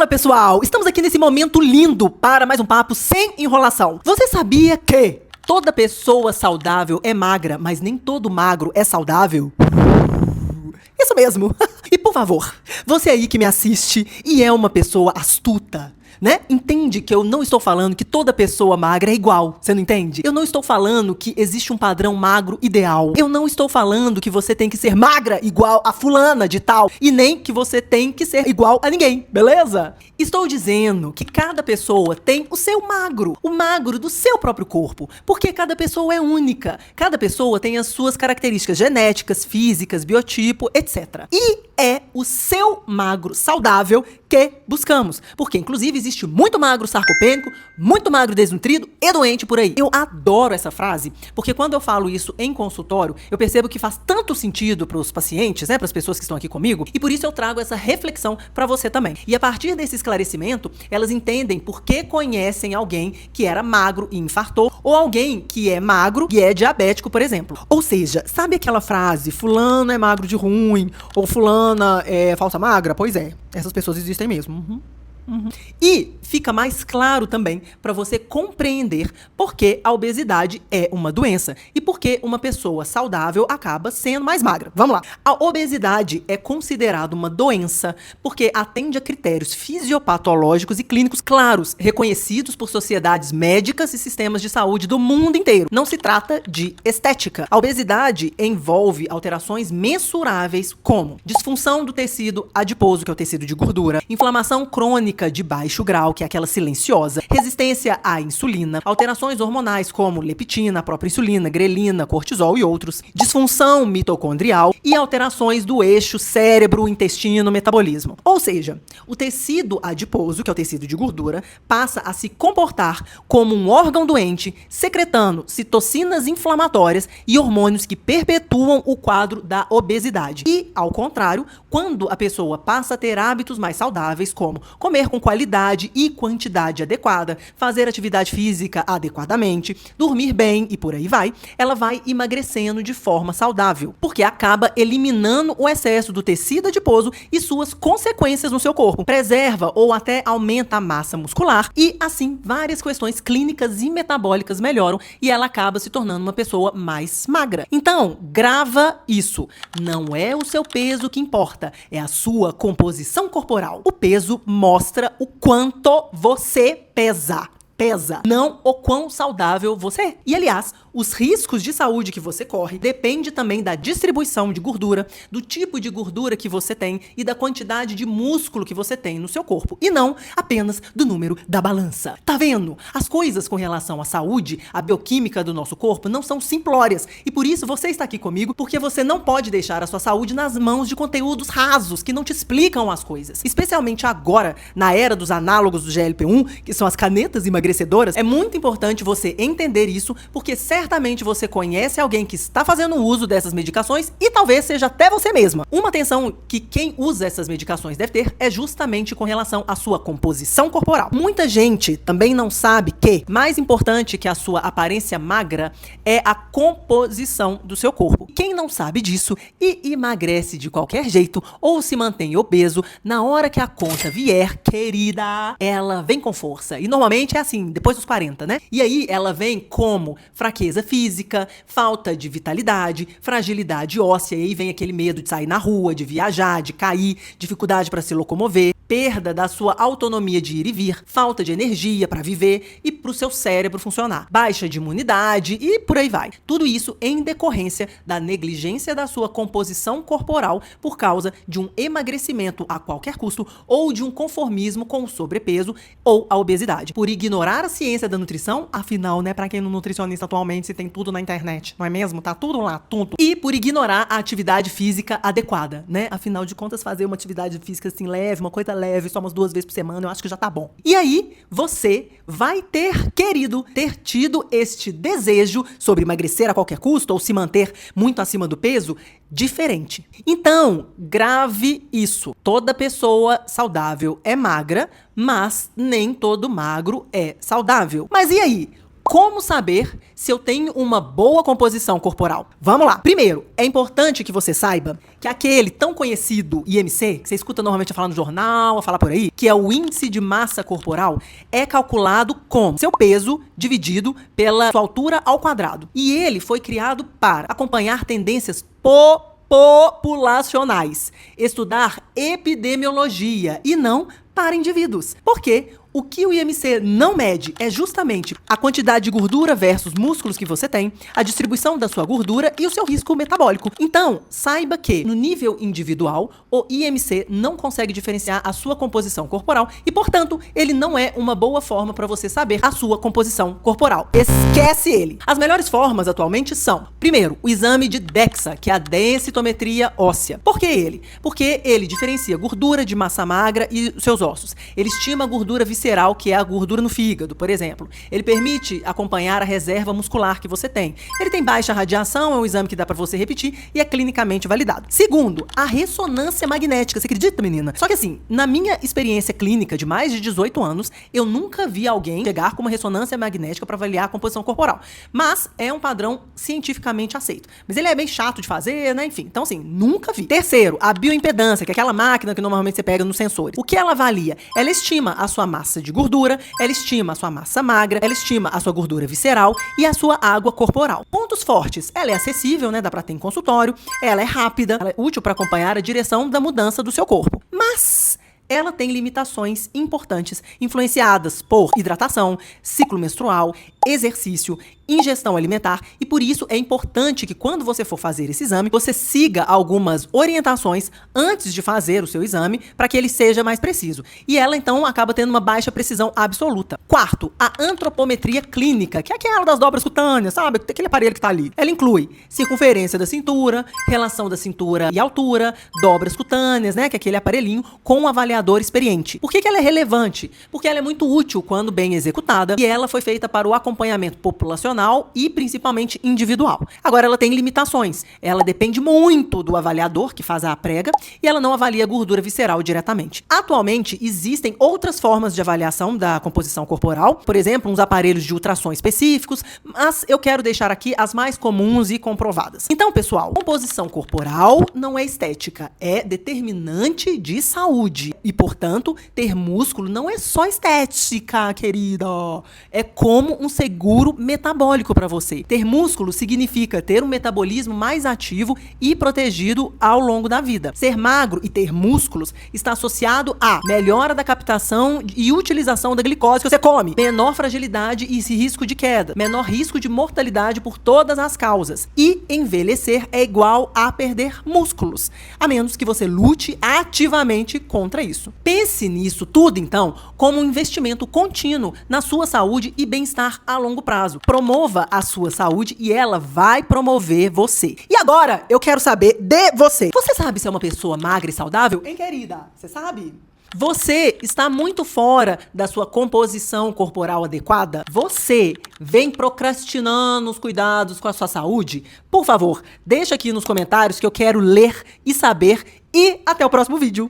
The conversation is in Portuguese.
Fala pessoal, estamos aqui nesse momento lindo para mais um papo sem enrolação. Você sabia que toda pessoa saudável é magra, mas nem todo magro é saudável? Isso mesmo. E por favor, você aí que me assiste e é uma pessoa astuta, né? Entende que eu não estou falando que toda pessoa magra é igual, você não entende? Eu não estou falando que existe um padrão magro ideal. Eu não estou falando que você tem que ser magra igual a fulana de tal, e nem que você tem que ser igual a ninguém, beleza? Estou dizendo que cada pessoa tem o seu magro, o magro do seu próprio corpo, porque cada pessoa é única. Cada pessoa tem as suas características genéticas, físicas, biotipo, etc. E é o seu magro saudável que buscamos, porque inclusive existe muito magro sarcopênico, muito magro desnutrido e doente por aí. Eu adoro essa frase, porque quando eu falo isso em consultório, eu percebo que faz tanto sentido para os pacientes, né, para as pessoas que estão aqui comigo, e por isso eu trago essa reflexão para você também. E a partir desse esclarecimento, elas entendem por que conhecem alguém que era magro e infartou, ou alguém que é magro e é diabético, por exemplo. Ou seja, sabe aquela frase, fulano é magro de ruim, ou fulana é falsa magra? Pois é, essas pessoas existem mesmo. E fica mais claro também para você compreender por que a obesidade é uma doença e por que uma pessoa saudável acaba sendo mais magra. Vamos lá. A obesidade é considerada uma doença porque atende a critérios fisiopatológicos e clínicos claros, reconhecidos por sociedades médicas e sistemas de saúde do mundo inteiro. Não se trata de estética. A obesidade envolve alterações mensuráveis como disfunção do tecido adiposo, que é o tecido de gordura, inflamação crônica de baixo grau, que é aquela silenciosa, resistência à insulina, alterações hormonais como leptina, a própria insulina, grelina, cortisol e outros, disfunção mitocondrial e alterações do eixo cérebro, intestino, metabolismo. Ou seja, o tecido adiposo, que é o tecido de gordura, passa a se comportar como um órgão doente, secretando citocinas inflamatórias e hormônios que perpetuam o quadro da obesidade. E, ao contrário, quando a pessoa passa a ter hábitos mais saudáveis, como comer com qualidade e quantidade adequada, fazer atividade física adequadamente, dormir bem e por aí vai, ela vai emagrecendo de forma saudável, porque acaba eliminando o excesso do tecido adiposo e suas consequências no seu corpo. Preserva ou até aumenta a massa muscular e, assim, várias questões clínicas e metabólicas melhoram e ela acaba se tornando uma pessoa mais magra. Então, grava isso. Não é o seu peso que importa, é a sua composição corporal. O peso mostra o quanto você pesa. Não o quão saudável você é. E, aliás, os riscos de saúde que você corre depende também da distribuição de gordura, do tipo de gordura que você tem e da quantidade de músculo que você tem no seu corpo, e não apenas do número da balança. Tá vendo? As coisas com relação à saúde, a bioquímica do nosso corpo não são simplórias, e por isso você está aqui comigo, porque você não pode deixar a sua saúde nas mãos de conteúdos rasos que não te explicam as coisas. Especialmente agora, na era dos análogos do GLP-1, que são as canetas emagrecedoras, é muito importante você entender isso, porque certamente você conhece alguém que está fazendo uso dessas medicações e talvez seja até você mesma. Uma atenção que quem usa essas medicações deve ter é justamente com relação à sua composição corporal. Muita gente também não sabe que mais importante que a sua aparência magra é a composição do seu corpo. Quem não sabe disso e emagrece de qualquer jeito ou se mantém obeso, na hora que a conta vier, querida, ela vem com força. E normalmente é assim, depois dos 40, né? E aí ela vem como fraqueza física, falta de vitalidade, fragilidade óssea, e aí vem aquele medo de sair na rua, de viajar, de cair, dificuldade para se locomover, perda da sua autonomia de ir e vir, falta de energia para viver e para o seu cérebro funcionar, baixa de imunidade e por aí vai. Tudo isso em decorrência da negligência da sua composição corporal por causa de um emagrecimento a qualquer custo ou de um conformismo com o sobrepeso ou a obesidade. Por ignorar a ciência da nutrição, afinal, né, para quem não é nutricionista atualmente, se tem tudo na internet, não é mesmo? Tá tudo lá, tudo. E por ignorar a atividade física adequada, né? Afinal de contas, fazer uma atividade física assim leve, uma coisa leve, só umas 2 vezes por semana, eu acho que já tá bom. E aí, você vai ter querido ter tido este desejo sobre emagrecer a qualquer custo ou se manter muito acima do peso diferente. Então, grave isso. Toda pessoa saudável é magra, mas nem todo magro é saudável. Mas e aí? Como saber se eu tenho uma boa composição corporal? Vamos lá. Primeiro, é importante que você saiba que aquele tão conhecido IMC, que você escuta normalmente a falar no jornal, a falar por aí, que é o índice de massa corporal, é calculado como seu peso dividido pela sua altura ao quadrado. E ele foi criado para acompanhar tendências populacionais, estudar epidemiologia e não para indivíduos. Por quê? O que o IMC não mede é justamente a quantidade de gordura versus músculos que você tem, a distribuição da sua gordura e o seu risco metabólico. Então, saiba que, no nível individual, o IMC não consegue diferenciar a sua composição corporal e, portanto, ele não é uma boa forma para você saber a sua composição corporal. Esquece ele! As melhores formas atualmente são, primeiro, o exame de DEXA, que é a densitometria óssea. Por que ele? Porque ele diferencia gordura de massa magra e seus ossos. Ele estima a gordura visceral, que é a gordura no fígado, por exemplo. Ele permite acompanhar a reserva muscular que você tem. Ele tem baixa radiação, é um exame que dá pra você repetir e é clinicamente validado. Segundo, a ressonância magnética. Você acredita, menina? Só que assim, na minha experiência clínica de mais de 18 anos, eu nunca vi alguém chegar com uma ressonância magnética para avaliar a composição corporal. Mas é um padrão cientificamente aceito. Mas ele é bem chato de fazer, né? Enfim, então assim, nunca vi. Terceiro, a bioimpedância, que é aquela máquina que normalmente você pega nos sensores. O que ela avalia? Ela estima a sua massa de gordura, ela estima a sua massa magra, ela estima a sua gordura visceral e a sua água corporal. Pontos fortes: ela é acessível, né? Dá pra ter em consultório, ela é rápida, ela é útil para acompanhar a direção da mudança do seu corpo. Mas ela tem limitações importantes influenciadas por hidratação, ciclo menstrual, exercício, ingestão alimentar, e por isso é importante que quando você for fazer esse exame, você siga algumas orientações antes de fazer o seu exame para que ele seja mais preciso. E ela então acaba tendo uma baixa precisão absoluta. Quarto, a antropometria clínica, que é aquela das dobras cutâneas, sabe? Aquele aparelho que tá ali. Ela inclui circunferência da cintura, relação da cintura e altura, dobras cutâneas, né? Que é aquele aparelhinho com um avaliador experiente. Por que ela é relevante? Porque ela é muito útil quando bem executada e ela foi feita para o acompanhamento populacional e principalmente individual. Agora, ela tem limitações. Ela depende muito do avaliador que faz a prega e ela não avalia a gordura visceral diretamente. Atualmente, existem outras formas de avaliação da composição corporal, por exemplo, uns aparelhos de ultrassom específicos, mas eu quero deixar aqui as mais comuns e comprovadas. Então, pessoal, composição corporal não é estética, é determinante de saúde. E, portanto, ter músculo não é só estética, querida. É como um seguro metabólico para você. Ter músculo significa ter um metabolismo mais ativo e protegido ao longo da vida. Ser magro e ter músculos está associado a melhora da captação e utilização da glicose que você come, menor fragilidade e risco de queda, menor risco de mortalidade por todas as causas. E envelhecer é igual a perder músculos, a menos que você lute ativamente contra isso. Pense nisso tudo, então, como um investimento contínuo na sua saúde e bem-estar a longo prazo. Promova a sua saúde e ela vai promover você. E agora, eu quero saber de você. Você sabe se é uma pessoa magra e saudável? Hein, querida? Você sabe? Você está muito fora da sua composição corporal adequada? Você vem procrastinando os cuidados com a sua saúde? Por favor, deixa aqui nos comentários que eu quero ler e saber. E até o próximo vídeo.